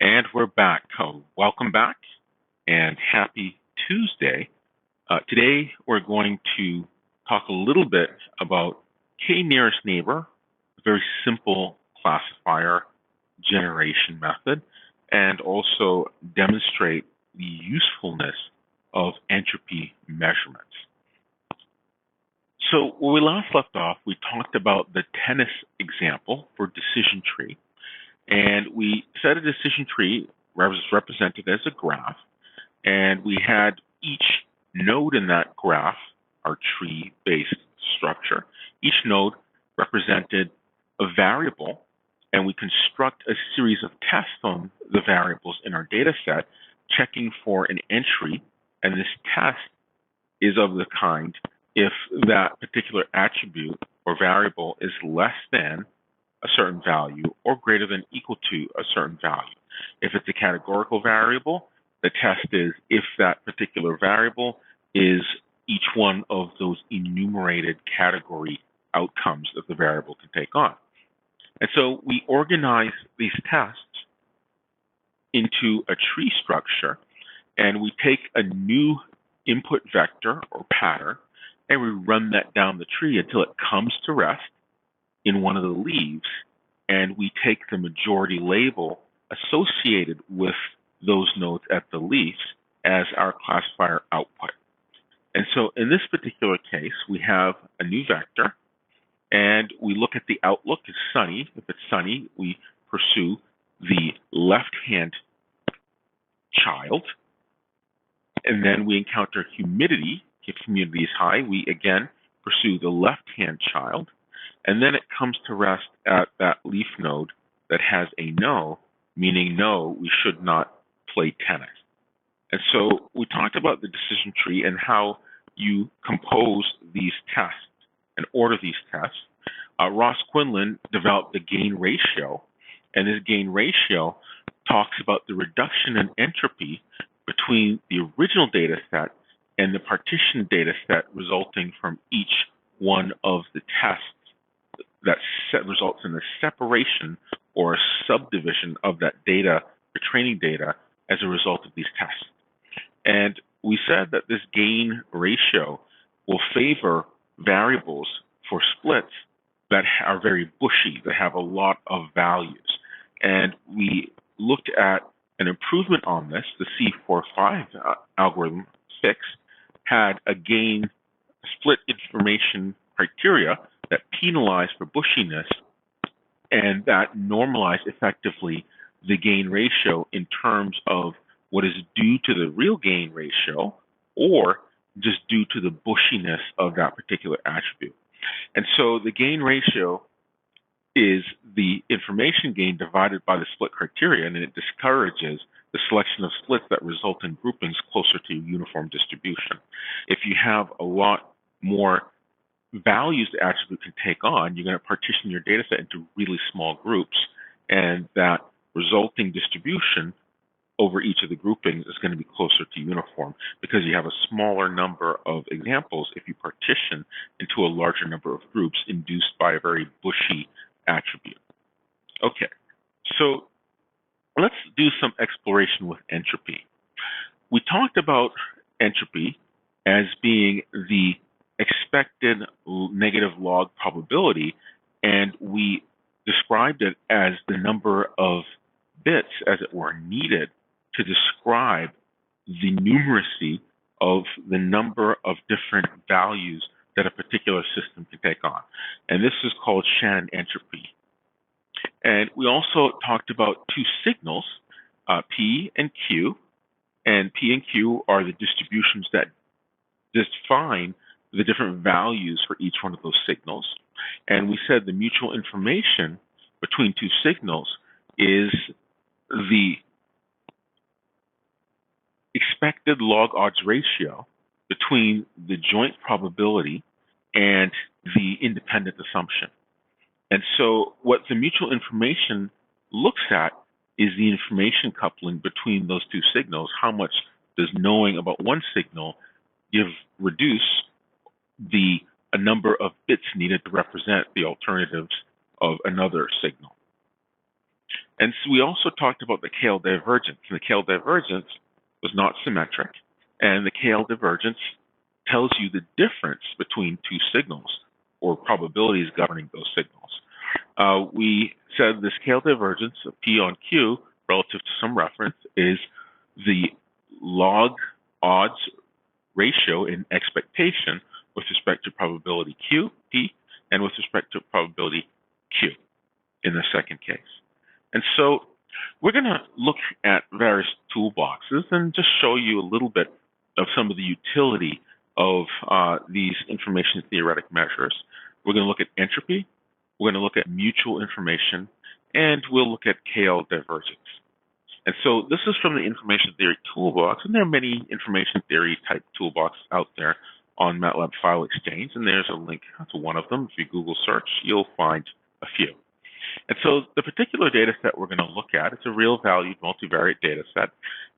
And we're back. Welcome back and happy Tuesday. Today we're going to talk a little bit about k-nearest neighbor, a very simple classifier generation method, and also demonstrate the usefulness of entropy measurements. So when we last left off, we talked about the tennis example for decision tree. And we said a decision tree was represented as a graph, and we had each node in that graph, our tree-based structure, each node represented a variable, and we construct a series of tests on the variables in our data set, checking for an entry, and this test is of the kind if that particular attribute or variable is less than a certain value or greater than equal to a certain value. If it's a categorical variable, the test is if that particular variable is each one of those enumerated category outcomes that the variable can take on. And so we organize these tests into a tree structure, and we take a new input vector or pattern, and we run that down the tree until it comes to rest in one of the leaves, and we take the majority label associated with those nodes at the leaves as our classifier output. And so in this particular case, we have a new vector, and we look at the outlook as sunny. If it's sunny, we pursue the left-hand child, and then we encounter humidity. If humidity is high, we again pursue the left-hand child, and then it comes to rest at that leaf node that has a no, meaning no, we should not play tennis. And so we talked about the decision tree and how you compose these tests and order these tests. Ross Quinlan developed the gain ratio, and this gain ratio talks about the reduction in entropy between the original data set and the partition data set resulting from each one of the tests that results in the separation or a subdivision of that data, the training data, as a result of these tests. And we said that this gain ratio will favor variables for splits that are very bushy, that have a lot of values. And we looked at an improvement on this. The C45 algorithm 6 had a gain split information criteria that penalized for bushiness and that normalized effectively the gain ratio in terms of what is due to the real gain ratio or just due to the bushiness of that particular attribute. And so the gain ratio is the information gain divided by the split criterion, and it discourages the selection of splits that result in groupings closer to uniform distribution. If you have a lot more values the attribute can take on, you're going to partition your data set into really small groups, and that resulting distribution over each of the groupings is going to be closer to uniform because you have a smaller number of examples if you partition into a larger number of groups induced by a very bushy attribute. Okay, so let's do some exploration with entropy. We talked about entropy as being the expected negative log probability, and we described it as the number of bits, as it were, needed to describe the numeracy of the number of different values that a particular system can take on. And this is called Shannon Entropy. And we also talked about two signals, P and Q. And P and Q are the distributions that define the different values for each one of those signals. And we said the mutual information between two signals is the expected log odds ratio between the joint probability and the independent assumption. And so what the mutual information looks at is the information coupling between those two signals. How much does knowing about one signal reduce the number of bits needed to represent the alternatives of another signal? And so we also talked about the Kale divergence. And the Kale divergence was not symmetric, and the Kale divergence tells you the difference between two signals or probabilities governing those signals. We said this Kale divergence of P on Q relative to some reference is the log odds ratio in expectation with respect to probability Q, P, and with respect to probability Q in the second case. And so we're going to look at various toolboxes and just show you a little bit of some of the utility of these information theoretic measures. We're going to look at entropy, we're going to look at mutual information, and we'll look at Kale divergence. And so this is from the information theory toolbox, and there are many information theory type toolboxes out there on Matlab File Exchange, and there's a link to one of them. If you Google search, you'll find a few. And so the particular data set we're going to look at, it's a real-valued multivariate data set,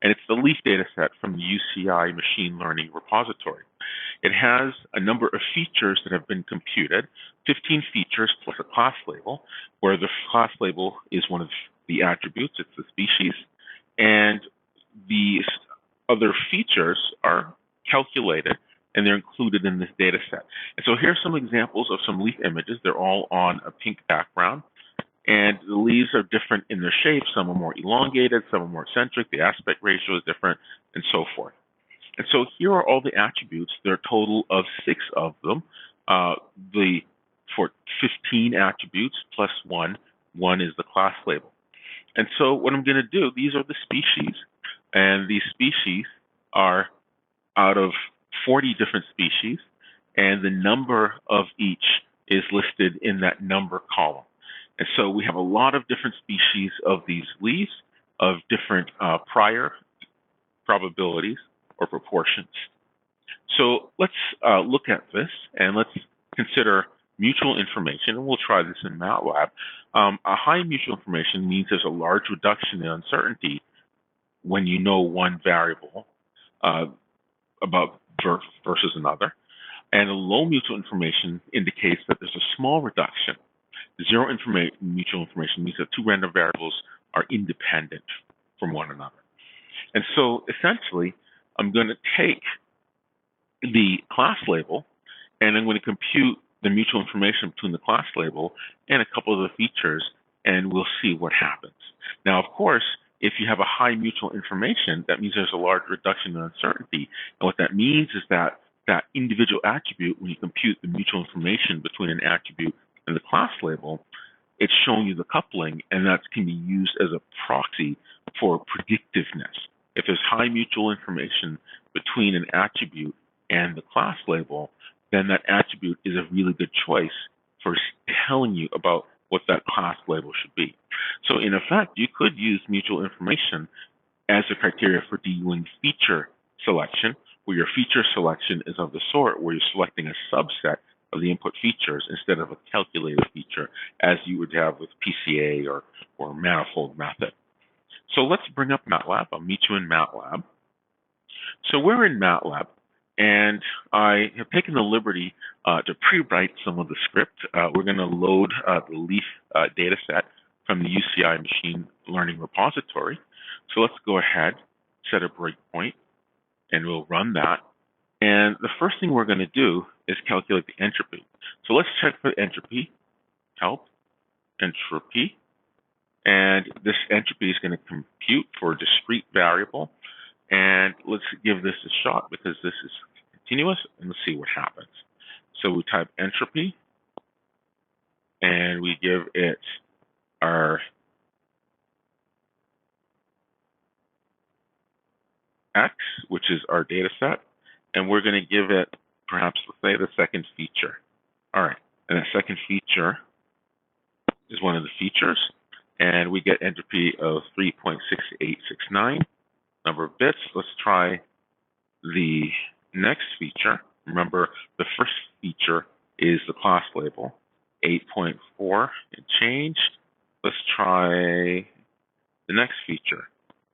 and it's the LEAF data set from the UCI Machine Learning Repository. It has a number of features that have been computed, 15 features plus a class label, where the class label is one of the attributes, it's the species, and the other features are calculated and they're included in this data set. And so here's some examples of some LEAF images. They're all on a pink background. And the leaves are different in their shape. Some are more elongated, some are more eccentric. The aspect ratio is different, and so forth. And so here are all the attributes. There are a total of 6 of them. For 15 attributes plus 1, 1 is the class label. And so what I'm going to do, these are the species. And these species are out of 40 different species. And the number of each is listed in that number column. And so we have a lot of different species of these leaves of different prior probabilities or proportions. So let's look at this and let's consider mutual information, and we'll try this in Matlab. A high mutual information means there's a large reduction in uncertainty when you know one variable about versus another. And a low mutual information indicates that there's a small reduction. Zero mutual information means that two random variables are independent from one another. And so essentially, I'm going to take the class label and I'm going to compute the mutual information between the class label and a couple of the features, and we'll see what happens. Now, of course, if you have a high mutual information, that means there's a large reduction in uncertainty. And what that means is that that individual attribute, when you compute the mutual information between an attribute and the class label, it's showing you the coupling, and that can be used as a proxy for predictiveness. If there's high mutual information between an attribute and the class label, then that attribute is a really good choice for telling you about what that class label should be. So in effect, you could use mutual information as a criteria for doing feature selection, where your feature selection is of the sort where you're selecting a subset of the input features instead of a calculated feature as you would have with PCA or manifold method. So let's bring up Matlab. I'll meet you in Matlab. So we're in Matlab, and I have taken the liberty to pre-write some of the script. We're going to load the LEAF data set from the UCI Machine Learning Repository. So let's go ahead, set a breakpoint, and we'll run that. And the first thing we're going to do is calculate the entropy. So let's check for entropy, help, entropy. And this entropy is going to compute for a discrete variable. And let's give this a shot because this is continuous, and let's see what happens. So we type entropy, and we give it our X, which is our data set, and we're going to give it, perhaps, let's say, the second feature. All right, and that second feature is one of the features, and we get entropy of 3.6869. Number of bits. Let's try the next feature. Remember, the first feature is the class label, 8.4 and change. Let's try the next feature,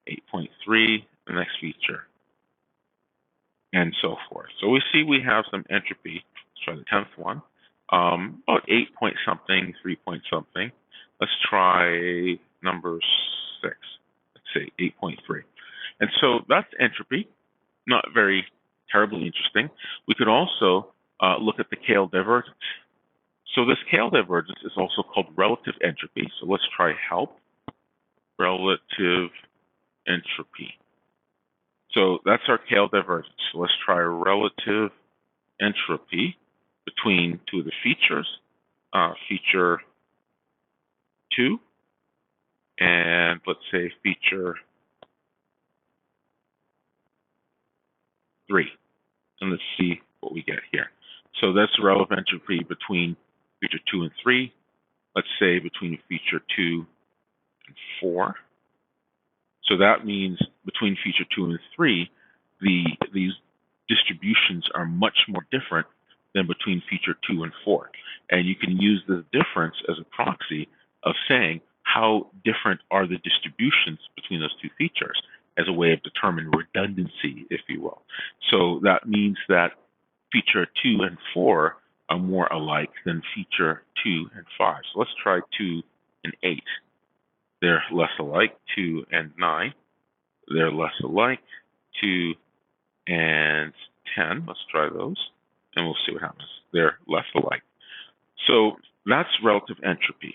8.3, the next feature, and so forth. So we see we have some entropy. Let's try the 10th one, about 8 point something, 3 point something. Let's try number 6. Let's say 8.3. And so that's entropy. Not very terribly interesting. We could also look at the Kale divergence. So this Kale divergence is also called relative entropy. So let's try help relative entropy. So that's our Kale divergence. So let's try relative entropy between two of the features, feature 2 and let's say feature 3. And let's see what we get here. So that's relative entropy between feature 2 and 3. Let's say between feature 2 and 4. So that means between feature 2 and 3, these distributions are much more different than between feature 2 and 4. And you can use the difference as a proxy of saying how different are the distributions between those two features as a way of determining redundancy, if you will. So that means that feature 2 and 4 are more alike than feature 2 and 5. So let's try 2 and 8. They're less alike. 2 and 9. They're less alike. 2 and 10. Let's try those, and we'll see what happens. They're less alike. So that's relative entropy.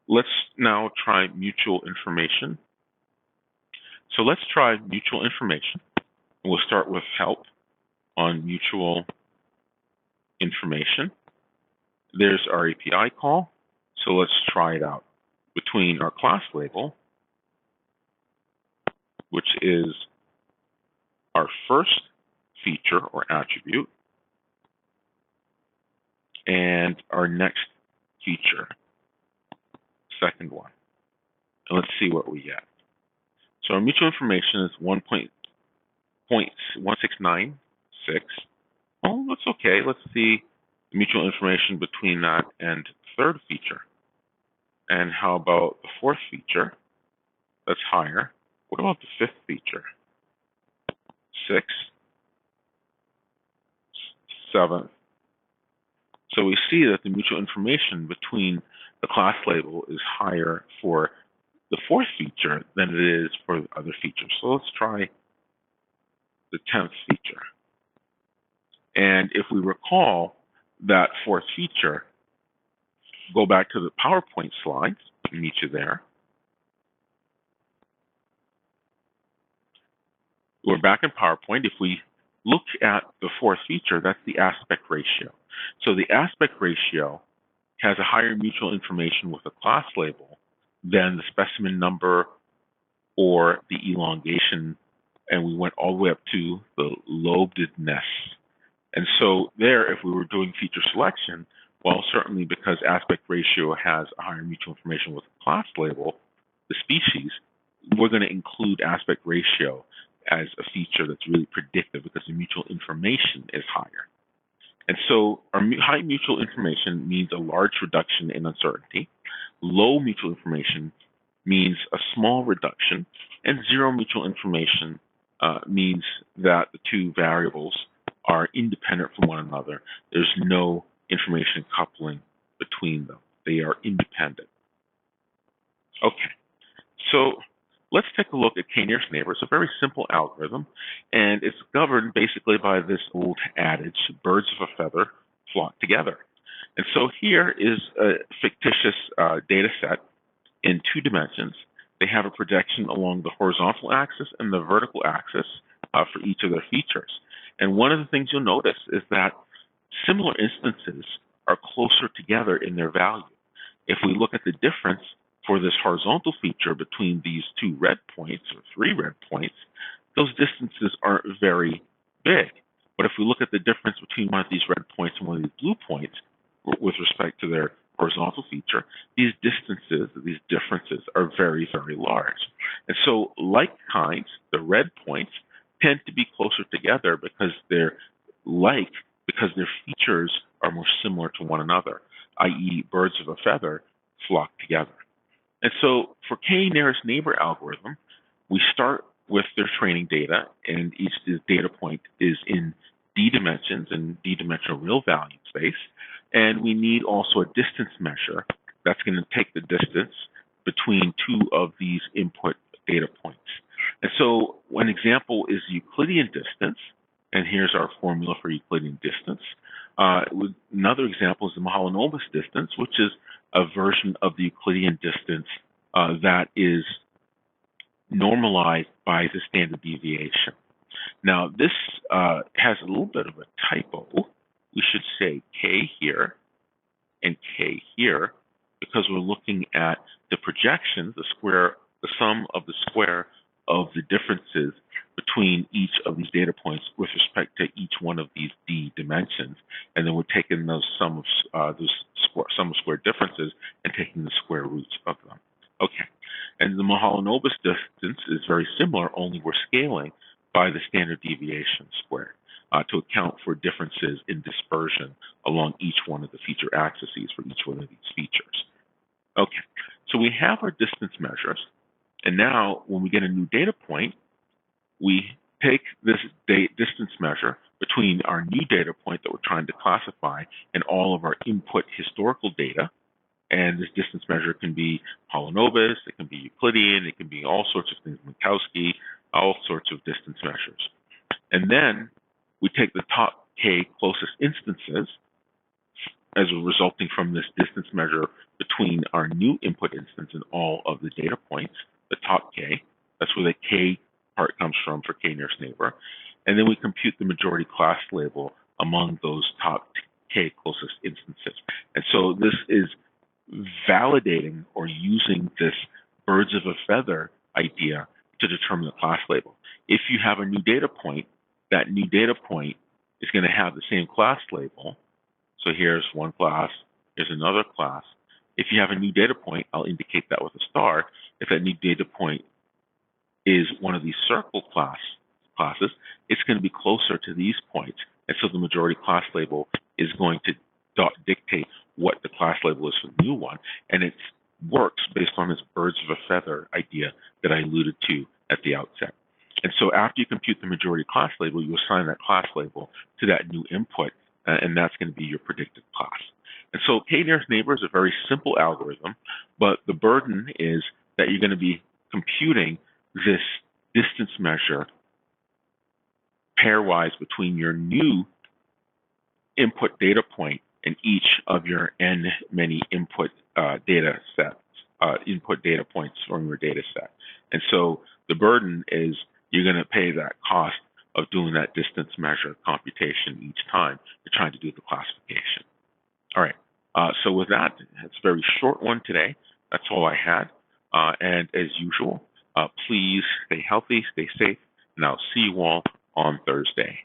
Let's now try mutual information. So let's try mutual information. We'll start with help on mutual information. There's our API call. So let's try it out. Between our class label, which is our first feature or attribute, and our next feature, second one. And let's see what we get. So our mutual information is 1.1696. Oh, that's okay. Let's see the mutual information between that and third feature. And how about the fourth feature? That's higher. What about the fifth feature? 6, 7. So we see that the mutual information between the class label is higher for the fourth feature than it is for the other features. So let's try the 10th feature. And if we recall that fourth feature, go back to the PowerPoint slides, meet you there. We're back in PowerPoint. If we look at the fourth feature, that's the aspect ratio. So the aspect ratio has a higher mutual information with the class label than the specimen number or the elongation, and we went all the way up to the lobedness. And so there, if we were doing feature selection, well, certainly because aspect ratio has a higher mutual information with the class label, the species, we're going to include aspect ratio as a feature that's really predictive because the mutual information is higher. And so our high mutual information means a large reduction in uncertainty. Low mutual information means a small reduction. And zero mutual information means that the two variables are independent from one another. There's no information coupling between them. They are independent. Okay, so let's take a look at k-nearest neighbor. It's a very simple algorithm, and it's governed basically by this old adage, birds of a feather flock together. And so here is a fictitious data set in 2 dimensions. They have a projection along the horizontal axis and the vertical axis for each of their features. And one of the things you'll notice is that similar instances are closer together in their value. If we look at the difference for this horizontal feature between these 2 red points, or 3 red points, those distances aren't very big. But if we look at the difference between one of these red points and one of these blue points with respect to their horizontal feature, these distances, these differences are very, very large. And so like kinds, the red points, tend to be closer together because they're like, because their features are more similar to one another, i.e. birds of a feather flock together. And so for k-nearest neighbor algorithm, we start with their training data, and each data point is in d dimensions and d-dimensional real value space. And we need also a distance measure that's going to take the distance between two of these input data points. And so one example is Euclidean distance, and here's our formula for Euclidean distance. Another example is the Mahalanobis distance, which is a version of the Euclidean distance that is normalized by the standard deviation. Now, this has a little bit of a typo. We should say k here and k here, because we're looking at the projection, the sum of the square of the differences between each of these data points with respect to each one of these d dimensions, and then we're taking those sum of square differences and taking the square roots of them. Okay, and the Mahalanobis distance is very similar, only we're scaling by the standard deviation squared to account for differences in dispersion along each one of the feature axes for each one of these features. Okay, so we have our distance measures, and now when we get a new data point, we take this distance measure between our new data point that we're trying to classify and all of our input historical data. And this distance measure can be Mahalanobis, it can be Euclidean, it can be all sorts of things, Minkowski, all sorts of distance measures. And then we take the top k closest instances as resulting from this distance measure between our new input instance and all of the data points, the top k. That's where the k part comes from for k nearest neighbor. And then we compute the majority class label among those top k closest instances. And so this is validating or using this birds of a feather idea to determine the class label. If you have a new data point, that new data point is going to have the same class label. So here's one class, here's another class. If you have a new data point, I'll indicate that with a star. If that new data point is one of these circle classes, it's going to be closer to these points. And so the majority class label is going to dictate what the class label is for the new one. And it works based on this birds of a feather idea that I alluded to at the outset. And so after you compute the majority class label, you assign that class label to that new input, and that's going to be your predicted class. And so k nearest neighbor is a very simple algorithm, but the burden is that you're going to be computing this distance measure pairwise between your new input data point and each of your n many input data points from your data set. And so the burden is you're going to pay that cost of doing that distance measure computation each time you're trying to do the classification. All right, so with that, it's a very short one today. That's all I had. And as usual, please stay healthy, stay safe, and I'll see you all on Thursday.